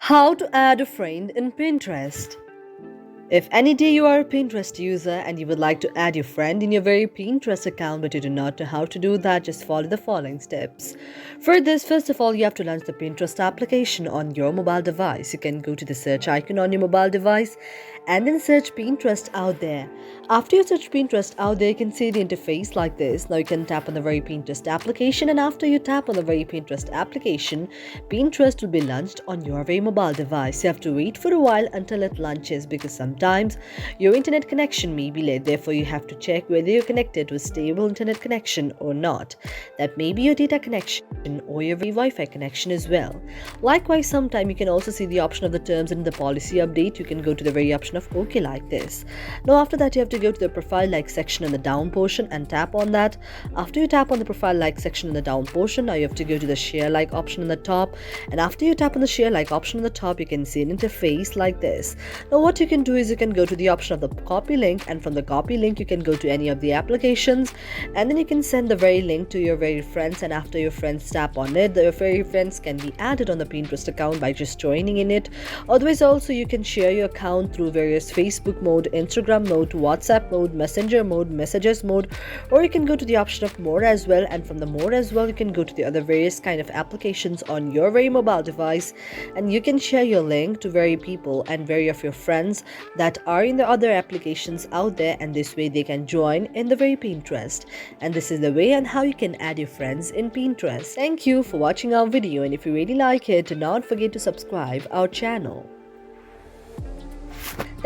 How to add a friend in Pinterest. If any day you are a Pinterest user and you would like to add your friend in your very Pinterest account but you do not know how to do that, just follow the following steps. For this, first of all, you have to launch the Pinterest application on your mobile device. You can go to the search icon on your mobile device and then search Pinterest out there. After you search Pinterest out there, you can see the interface like this. Now you can tap on the very Pinterest application, and after you tap on the very Pinterest application, Pinterest will be launched on your very mobile device. You have to wait for a while until it launches because sometimes your internet connection may be late. Therefore, you have to check whether you're connected to a stable internet connection or not. That may be your data connection or your Wi-Fi connection as well. Likewise, sometime you can also see the option of the terms and the policy update. You can go to the very option of OK like this. Now after that, you have to go to the profile like section in the down portion and tap on that. After you tap on the profile like section in the down portion, now you have to go to the share like option in the top, and after you tap on the share like option in the top, you can see an interface like this. Now what you can do is you can go to the option of the copy link, and from the copy link you can go to any of the applications, and then you can send the very link to your very friends, and after your friends tap on it, the very friends can be added on the Pinterest account by just joining in it. Otherwise also you can share your account through various Facebook mode, Instagram mode, WhatsApp mode, Messenger mode, Messages mode, or you can go to the option of more as well, and from the more as well you can go to the other various kind of applications on your very mobile device, and you can share your link to very people and very of your friends that are in the other applications out there, and this way they can join in the very Pinterest. And this is the way and how you can add your friends in Pinterest. Thank you for watching our video, and if you really like it, do not forget to subscribe our channel. Thank